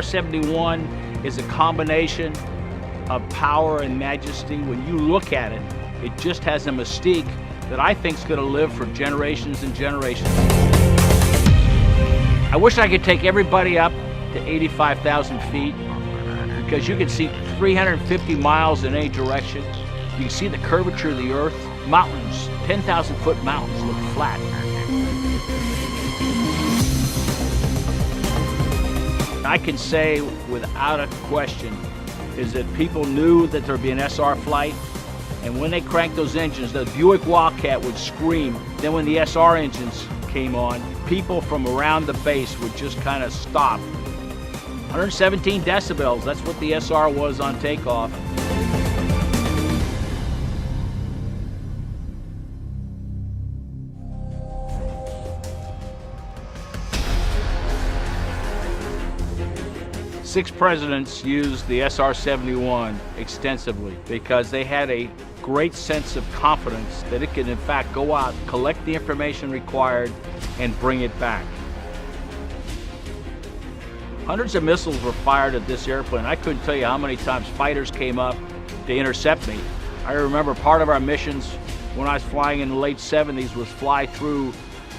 SR-71 is a combination of power and majesty. When you look at it, it just has a mystique that I think is going to live for generations and generations. I wish I could take everybody up to 85,000 feet because you can see 350 miles in any direction. You can see the curvature of the earth. Mountains, 10,000-foot mountains look flat. I can say without a question is that people knew that there'd be an SR flight, and when they cranked those engines, the Buick Wildcat would scream. Then when the SR engines came on, people from around the base would just kind of stop. 117 decibels, that's what the SR was on takeoff. Six presidents used the SR-71 extensively because they had a great sense of confidence that it could in fact go out, collect the information required, and bring it back. Hundreds of missiles were fired at this airplane. I couldn't tell you how many times fighters came up to intercept me. I remember part of our missions when I was flying in the late 70s was fly through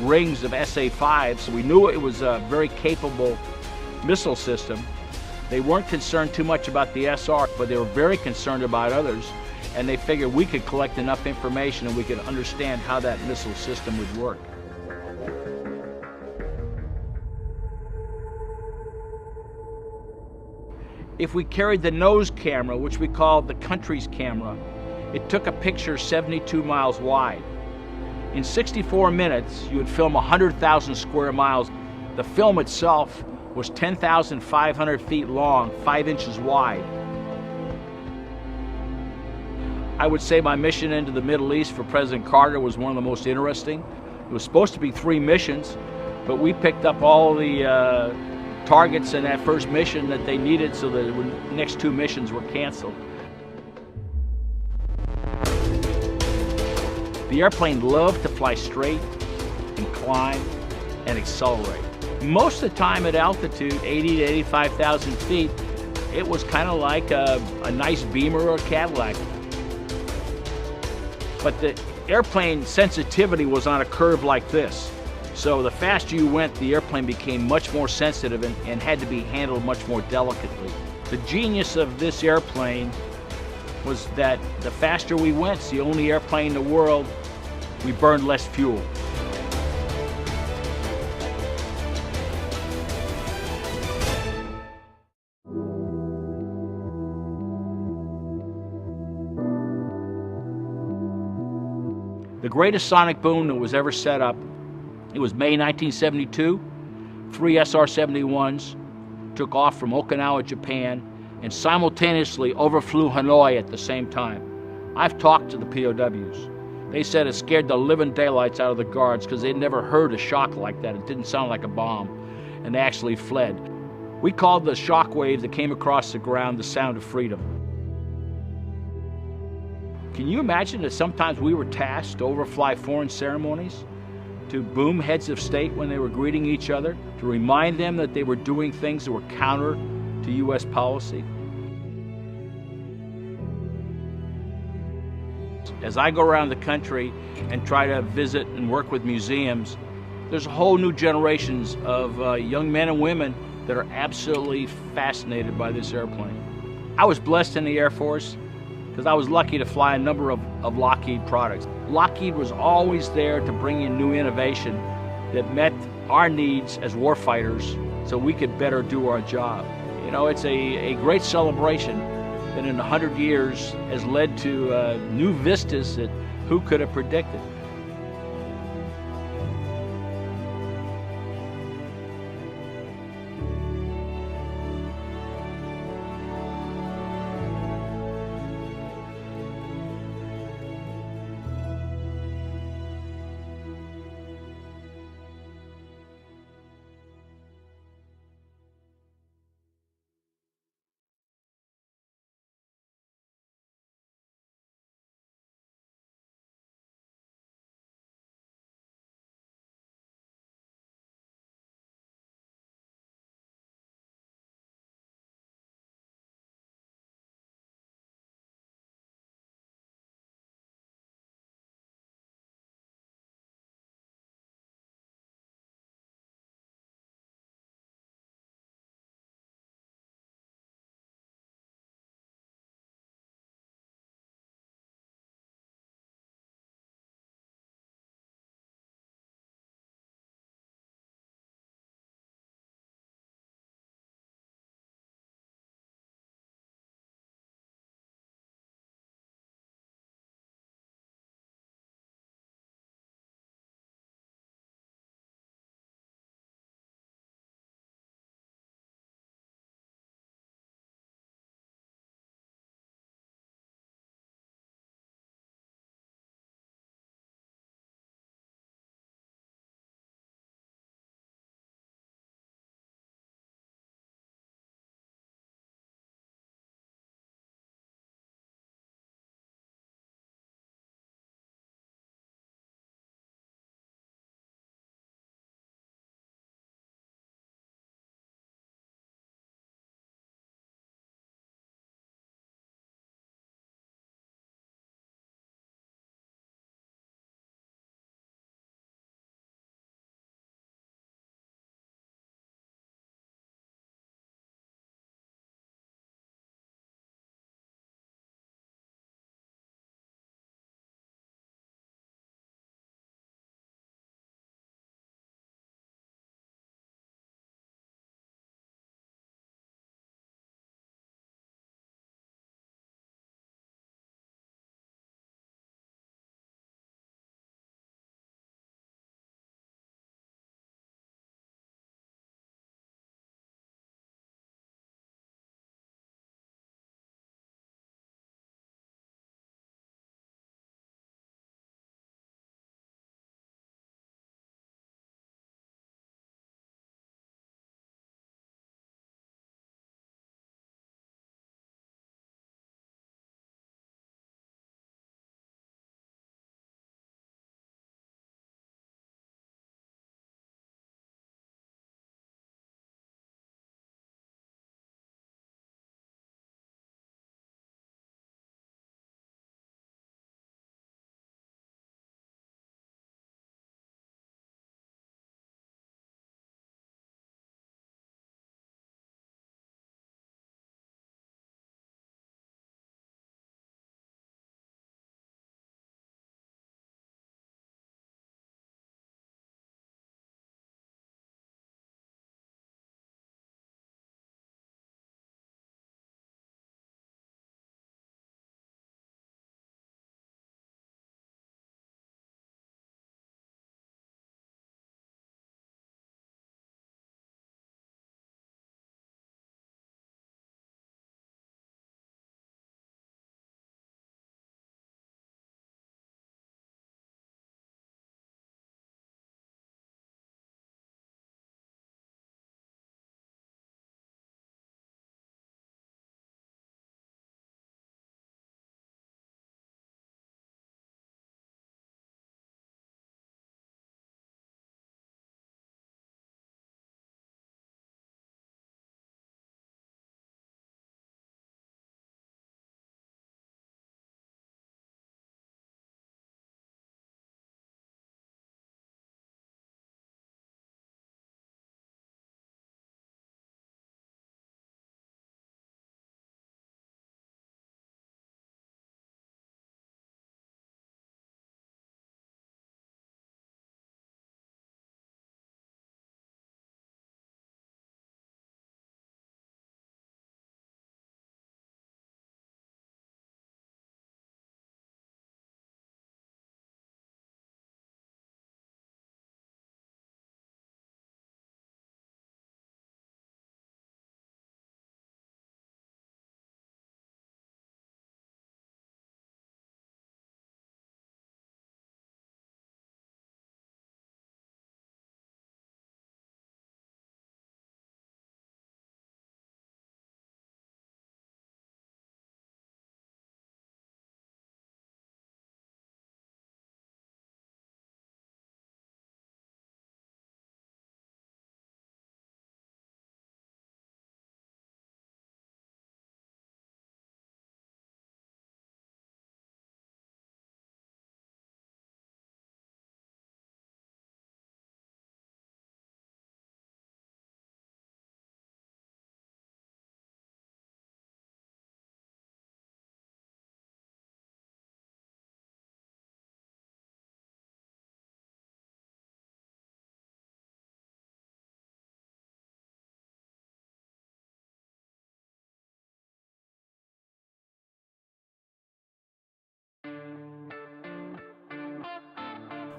rings of SA-5, so we knew it was a very capable missile system. They weren't concerned too much about the SR, but they were very concerned about others, and they figured we could collect enough information and we could understand how that missile system would work. If we carried the nose camera, which we called the country's camera, it took a picture 72 miles wide. In 64 minutes, you would film 100,000 square miles. The film itself was 10,500 feet long, 5 inches wide. I would say my mission into the Middle East for President Carter was one of the most interesting. It was supposed to be 3 missions, but we picked up all the targets in that first mission that they needed, so that the next 2 missions were canceled. The airplane loved to fly straight and climb and accelerate. Most of the time at altitude, 80 to 85,000 feet, it was kind of like a nice Beamer or a Cadillac. But the airplane sensitivity was on a curve like this. So the faster you went, the airplane became much more sensitive and had to be handled much more delicately. The genius of this airplane was that the faster we went, it's the only airplane in the world, we burned less fuel. The greatest sonic boom that was ever set up, it was May 1972. 3 SR-71s took off from Okinawa, Japan, and simultaneously overflew Hanoi at the same time. I've talked to the POWs. They said it scared the living daylights out of the guards because they'd never heard a shock like that. It didn't sound like a bomb, and they actually fled. We called the shock wave that came across the ground the sound of freedom. Can you imagine that sometimes we were tasked to overfly foreign ceremonies, to boom heads of state when they were greeting each other, to remind them that they were doing things that were counter to U.S. policy? As I go around the country and try to visit and work with museums, there's a whole new generations of young men and women that are absolutely fascinated by this airplane. I was blessed in the Air Force because I was lucky to fly a number of Lockheed products. Lockheed was always there to bring in new innovation that met our needs as warfighters so we could better do our job. You know, it's a great celebration that in 100 years has led to new vistas that who could have predicted.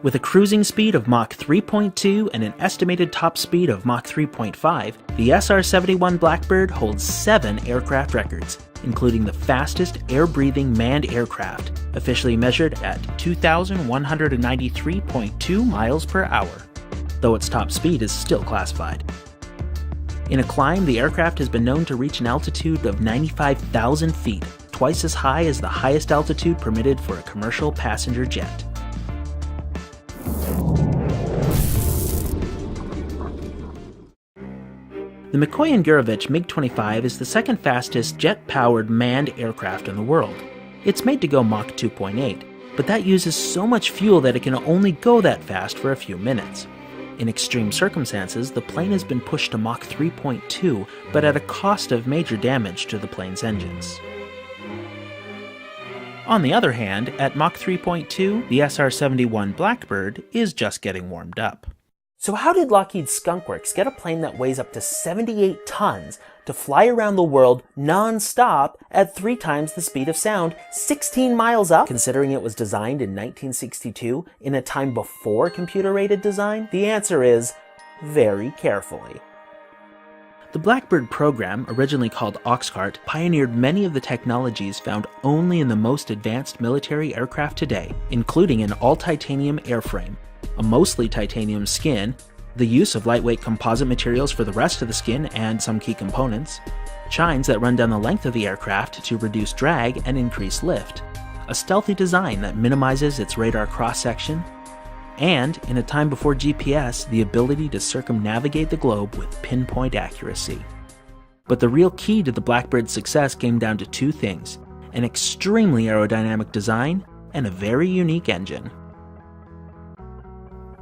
With a cruising speed of Mach 3.2 and an estimated top speed of Mach 3.5, the SR-71 Blackbird holds 7 aircraft records, including the fastest air-breathing manned aircraft, officially measured at 2,193.2 miles per hour, though its top speed is still classified. In a climb, the aircraft has been known to reach an altitude of 95,000 feet, twice as high as the highest altitude permitted for a commercial passenger jet. The Mikoyan-Gurevich MiG-25 is the second fastest jet-powered manned aircraft in the world. It's made to go Mach 2.8, but that uses so much fuel that it can only go that fast for a few minutes. In extreme circumstances, the plane has been pushed to Mach 3.2, but at a cost of major damage to the plane's engines. On the other hand, at Mach 3.2, the SR-71 Blackbird is just getting warmed up. So how did Lockheed's Skunk Works get a plane that weighs up to 78 tons to fly around the world non-stop at 3 times the speed of sound, 16 miles up, considering it was designed in 1962 in a time before computer-aided design? The answer is very carefully. The Blackbird program, originally called Oxcart, pioneered many of the technologies found only in the most advanced military aircraft today, including an all-titanium airframe, a mostly titanium skin, the use of lightweight composite materials for the rest of the skin and some key components, chines that run down the length of the aircraft to reduce drag and increase lift, a stealthy design that minimizes its radar cross-section, and, in a time before GPS, the ability to circumnavigate the globe with pinpoint accuracy. But the real key to the Blackbird's success came down to 2 things: an extremely aerodynamic design and a very unique engine.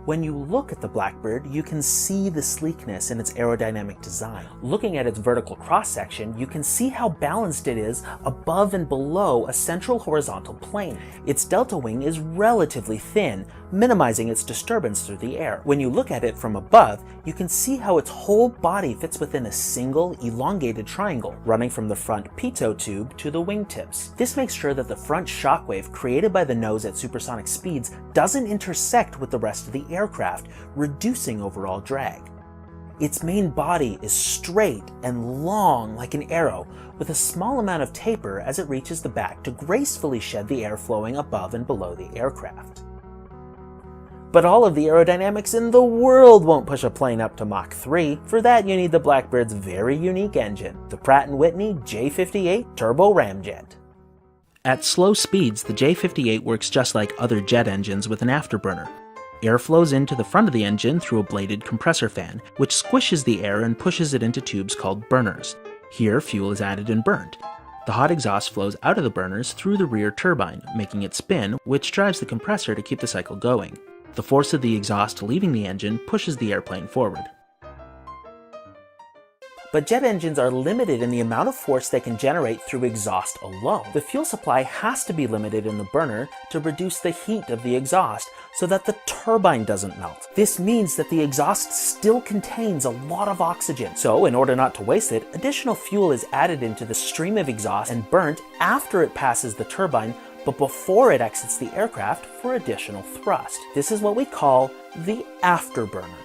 When you look at the Blackbird, you can see the sleekness in its aerodynamic design. Looking at its vertical cross-section, you can see how balanced it is above and below a central horizontal plane. Its delta wing is relatively thin, minimizing its disturbance through the air. When you look at it from above, you can see how its whole body fits within a single, elongated triangle, running from the front pitot tube to the wingtips. This makes sure that the front shockwave created by the nose at supersonic speeds doesn't intersect with the rest of the aircraft, reducing overall drag. Its main body is straight and long like an arrow, with a small amount of taper as it reaches the back to gracefully shed the air flowing above and below the aircraft. But all of the aerodynamics in the world won't push a plane up to Mach 3. For that, you need the Blackbird's very unique engine, the Pratt & Whitney J58 turbo ramjet. At slow speeds, the J58 works just like other jet engines with an afterburner. Air flows into the front of the engine through a bladed compressor fan, which squishes the air and pushes it into tubes called burners. Here, fuel is added and burned. The hot exhaust flows out of the burners through the rear turbine, making it spin, which drives the compressor to keep the cycle going. The force of the exhaust leaving the engine pushes the airplane forward. But jet engines are limited in the amount of force they can generate through exhaust alone. The fuel supply has to be limited in the burner to reduce the heat of the exhaust so that the turbine doesn't melt. This means that the exhaust still contains a lot of oxygen. So, in order not to waste it, additional fuel is added into the stream of exhaust and burnt after it passes the turbine, but before it exits the aircraft for additional thrust. This is what we call the afterburner.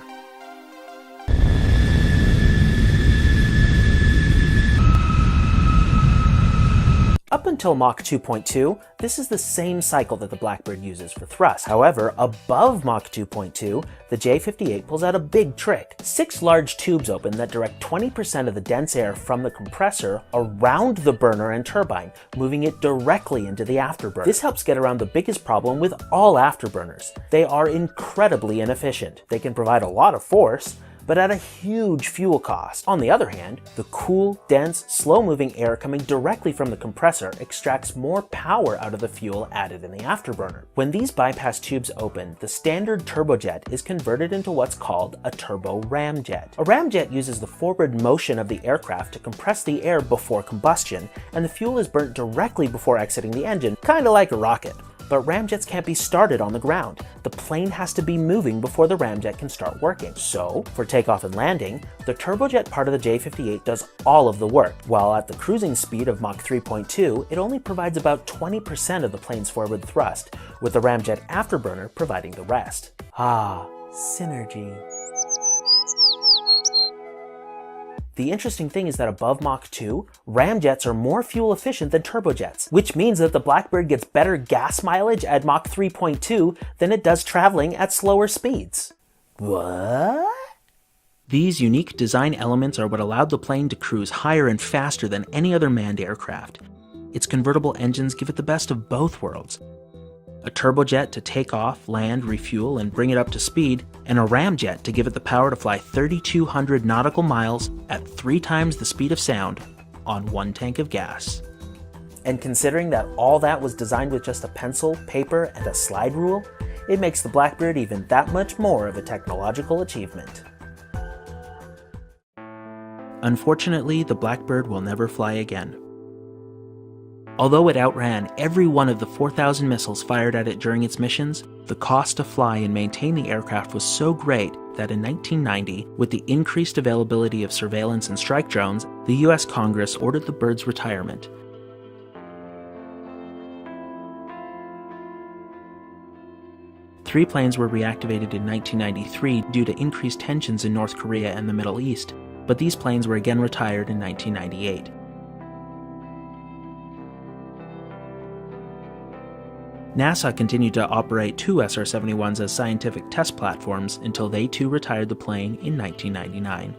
Up until Mach 2.2, this is the same cycle that the Blackbird uses for thrust. However, above Mach 2.2, the J58 pulls out a big trick. 6 large tubes open that direct 20% of the dense air from the compressor around the burner and turbine, moving it directly into the afterburner. This helps get around the biggest problem with all afterburners. They are incredibly inefficient. They can provide a lot of force, but at a huge fuel cost. On the other hand, the cool, dense, slow-moving air coming directly from the compressor extracts more power out of the fuel added in the afterburner. When these bypass tubes open, the standard turbojet is converted into what's called a turbo ramjet. A ramjet uses the forward motion of the aircraft to compress the air before combustion, and the fuel is burnt directly before exiting the engine, kinda like a rocket. But ramjets can't be started on the ground. The plane has to be moving before the ramjet can start working. So, for takeoff and landing, the turbojet part of the J-58 does all of the work, while at the cruising speed of Mach 3.2, it only provides about 20% of the plane's forward thrust, with the ramjet afterburner providing the rest. Ah, synergy. The interesting thing is that above Mach 2, ramjets are more fuel efficient than turbojets, which means that the Blackbird gets better gas mileage at Mach 3.2 than it does traveling at slower speeds. What? These unique design elements are what allowed the plane to cruise higher and faster than any other manned aircraft. Its convertible engines give it the best of both worlds. A turbojet to take off, land, refuel, and bring it up to speed, and a ramjet to give it the power to fly 3,200 nautical miles at 3 times the speed of sound on 1 tank of gas. And considering that all that was designed with just a pencil, paper, and a slide rule, it makes the Blackbird even that much more of a technological achievement. Unfortunately, the Blackbird will never fly again. Although it outran every one of the 4,000 missiles fired at it during its missions, the cost to fly and maintain the aircraft was so great that in 1990, with the increased availability of surveillance and strike drones, the US Congress ordered the bird's retirement. Three planes were reactivated in 1993 due to increased tensions in North Korea and the Middle East, but these planes were again retired in 1998. NASA continued to operate 2 SR-71s as scientific test platforms until they too retired the plane in 1999.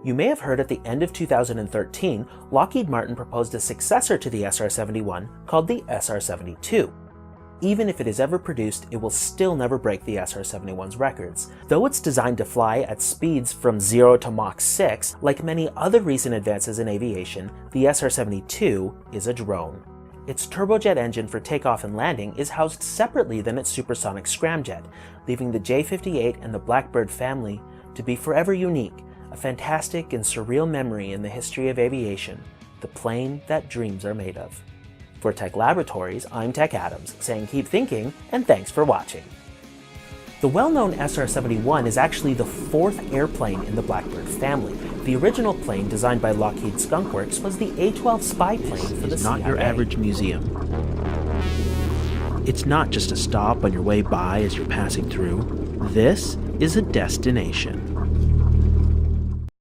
You may have heard at the end of 2013, Lockheed Martin proposed a successor to the SR-71 called the SR-72. Even if it is ever produced, it will still never break the SR-71's records. Though it's designed to fly at speeds from 0 to Mach 6, like many other recent advances in aviation, the SR-72 is a drone. Its turbojet engine for takeoff and landing is housed separately than its supersonic scramjet, leaving the J-58 and the Blackbird family to be forever unique, a fantastic and surreal memory in the history of aviation, the plane that dreams are made of. For Tech Laboratories, I'm Tech Adams, saying keep thinking, and thanks for watching. The well-known SR-71 is actually the 4th airplane in the Blackbird family. The original plane, designed by Lockheed Skunk Works, was the A-12 spy plane for the CIA. Not your average museum. It's not just a stop on your way by as you're passing through. This is a destination.